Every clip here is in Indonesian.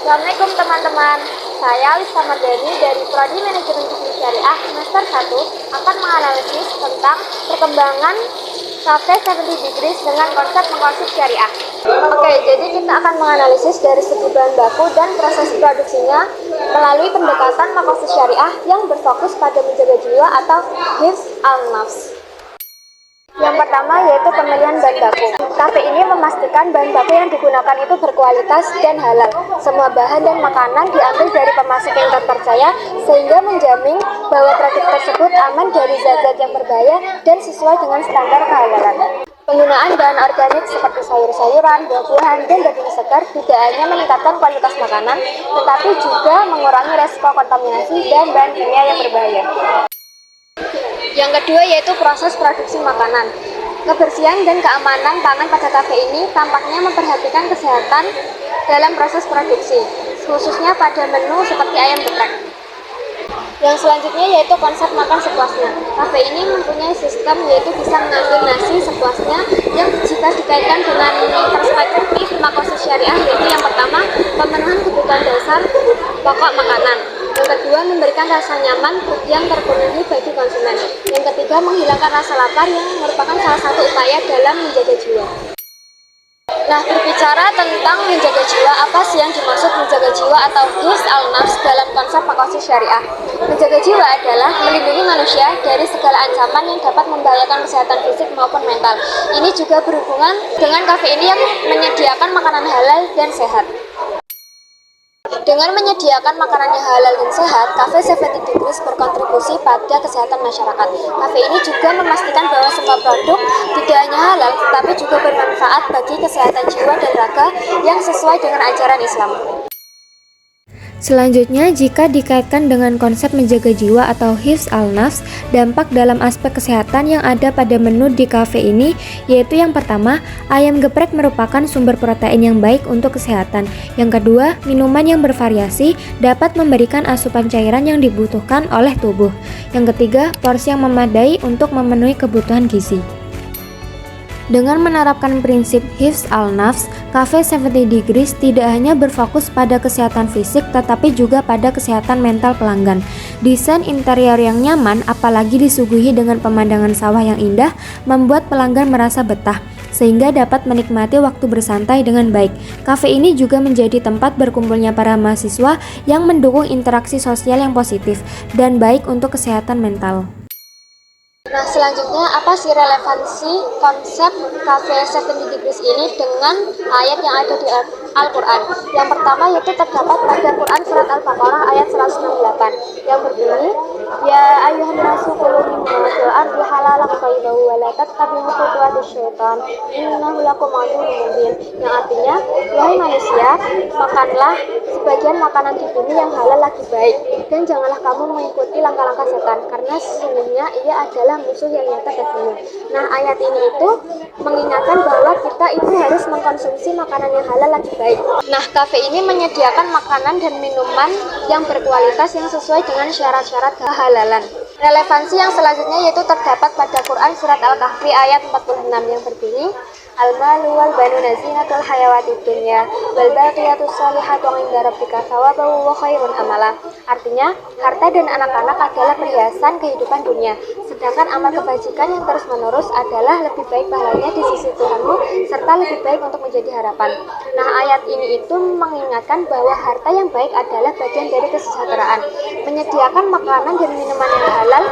Assalamualaikum teman-teman, saya Lisa Mardani dari Prodi Manajemen Bisnis Syariah semester 1 akan menganalisis tentang perkembangan Cafe 70 Degrees dengan konsep mengkonsep syariah. Oke, jadi kita akan menganalisis dari segi bahan baku dan proses produksinya melalui pendekatan maqasid syariah yang berfokus pada menjaga jiwa atau hifz al-nafs. Yang pertama yaitu pemilihan bahan baku. Cafe ini memastikan bahan baku yang digunakan itu berkualitas dan halal. Semua bahan dan makanan diambil dari pemasok yang terpercaya sehingga menjamin bahwa produk tersebut aman dari zat-zat yang berbahaya dan sesuai dengan standar kehalalan. Penggunaan bahan organik seperti sayur-sayuran, buah-buahan, dan daging segar tidak hanya meningkatkan kualitas makanan, tetapi juga mengurangi resiko kontaminasi dan bahan kimia yang berbahaya. Yang kedua yaitu proses produksi makanan. Kebersihan dan keamanan pangan pada kafe ini tampaknya memperhatikan kesehatan dalam proses produksi, khususnya pada menu seperti ayam geprek. Yang selanjutnya yaitu konsep makan sepuasnya. Kafe ini mempunyai sistem yaitu bisa mengambil nasi sepuasnya yang jika dikaitkan dengan perspektif maqasid syariah yaitu yang pertama pemenuhan kebutuhan dasar pokok makanan. Yang kedua, memberikan rasa nyaman yang terpenuhi bagi konsumen. Yang ketiga, menghilangkan rasa lapar yang merupakan salah satu upaya dalam menjaga jiwa. Nah, berbicara tentang menjaga jiwa, apa sih yang dimaksud menjaga jiwa atau hifz al-nafs dalam konsep maqasid syariah? Menjaga jiwa adalah melindungi manusia dari segala ancaman yang dapat membahayakan kesehatan fisik maupun mental. Ini juga berhubungan dengan kafe ini yang menyediakan makanan halal dan sehat. Dengan menyediakan makanan yang halal dan sehat, Cafe 70 Degrees berkontribusi pada kesehatan masyarakat. Cafe ini juga memastikan bahwa semua produk tidak hanya halal, tetapi juga bermanfaat bagi kesehatan jiwa dan raga yang sesuai dengan ajaran Islam. Selanjutnya, jika dikaitkan dengan konsep menjaga jiwa atau hifz al-nafs, dampak dalam aspek kesehatan yang ada pada menu di kafe ini yaitu yang pertama, ayam geprek merupakan sumber protein yang baik untuk kesehatan. Yang kedua, minuman yang bervariasi dapat memberikan asupan cairan yang dibutuhkan oleh tubuh. Yang ketiga, porsi yang memadai untuk memenuhi kebutuhan gizi. Dengan menerapkan prinsip hifz al-nafs, Cafe 70 Degrees tidak hanya berfokus pada kesehatan fisik tetapi juga pada kesehatan mental pelanggan. Desain interior yang nyaman apalagi disuguhi dengan pemandangan sawah yang indah membuat pelanggan merasa betah sehingga dapat menikmati waktu bersantai dengan baik. Cafe ini juga menjadi tempat berkumpulnya para mahasiswa yang mendukung interaksi sosial yang positif dan baik untuk kesehatan mental. Nah, selanjutnya apa sih relevansi konsep Cafe 70 Degrees ini dengan ayat yang ada di Al-Quran? Yang pertama yaitu terdapat pada Quran surat Al-Baqarah ayat 168 yang berbunyi, Ya ayyuhan nasu kulu mimma fil ardi halalan thayyiban wa la tattabi'u khutuwatis syaitan innahu lakum aduwwun mubin. Yang artinya, wahai manusia, makanlah sebagian makanan di bumi yang halal lagi baik dan janganlah kamu mengikuti langkah-langkah setan karena sesungguhnya ia adalah musuh yang nyata bagimu. Nah, ayat ini itu mengingatkan bahwa kita itu harus mengkonsumsi makanan yang halal lagi baik. Nah, kafe ini menyediakan makanan dan minuman yang berkualitas yang sesuai dengan syarat-syarat kehalalan. Relevansi yang selanjutnya yaitu terdapat pada Quran surat Al-Kahfi ayat 46 yang berbunyi, Al-malu wal banuna zinatul hayawatid dunya wal baqiyatus sholihatu 'inda rabbika thawaban wa khairun amala. Artinya, harta dan anak-anak adalah perhiasan kehidupan dunia, sedangkan amal kebajikan yang terus-menerus adalah lebih baik pahalanya di sisi Tuhanmu serta lebih baik untuk menjadi harapan. Nah, ayat ini itu mengingatkan bahwa harta yang baik adalah bagian dari kesejahteraan. Menyediakan makanan dan minuman yang halal,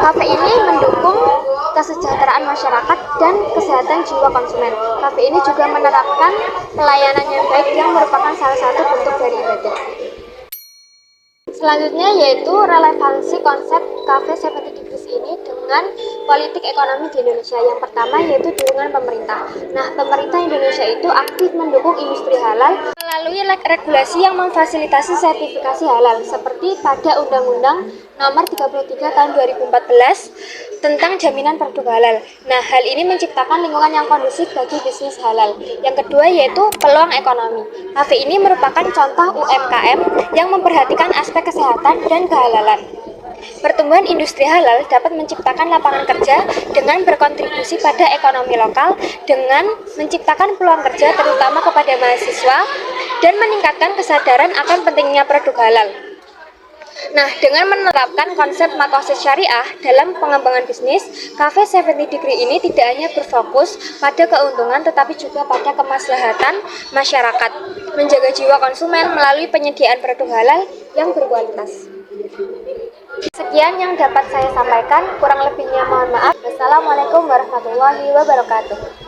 kafe ini mendukung kesejahteraan masyarakat dan kesehatan jiwa konsumen. Kafe ini juga menerapkan pelayanan yang baik yang merupakan salah satu bentuk dari ibadah. Selanjutnya yaitu relevansi konsep Cafe 70 Degrees ini dengan politik ekonomi di Indonesia. Yang pertama yaitu dukungan pemerintah. Nah, pemerintah Indonesia itu aktif mendukung industri halal melalui regulasi yang memfasilitasi sertifikasi halal seperti pada Undang-Undang Nomor 33 Tahun 2014 tentang jaminan produk halal. Nah, hal ini menciptakan lingkungan yang kondusif bagi bisnis halal. Yang kedua yaitu peluang ekonomi. Cafe ini merupakan contoh UMKM yang memperhatikan aspek kesehatan dan kehalalan. Pertumbuhan industri halal dapat menciptakan lapangan kerja dengan berkontribusi pada ekonomi lokal dengan menciptakan peluang kerja terutama kepada mahasiswa dan meningkatkan kesadaran akan pentingnya produk halal. Nah, dengan menerapkan konsep makosid syariah dalam pengembangan bisnis, Cafe 70 Degree ini tidak hanya berfokus pada keuntungan tetapi juga pada kemaslahatan masyarakat, menjaga jiwa konsumen melalui penyediaan produk halal yang berkualitas. Sekian yang dapat saya sampaikan, kurang lebihnya mohon maaf. Wassalamualaikum warahmatullahi wabarakatuh.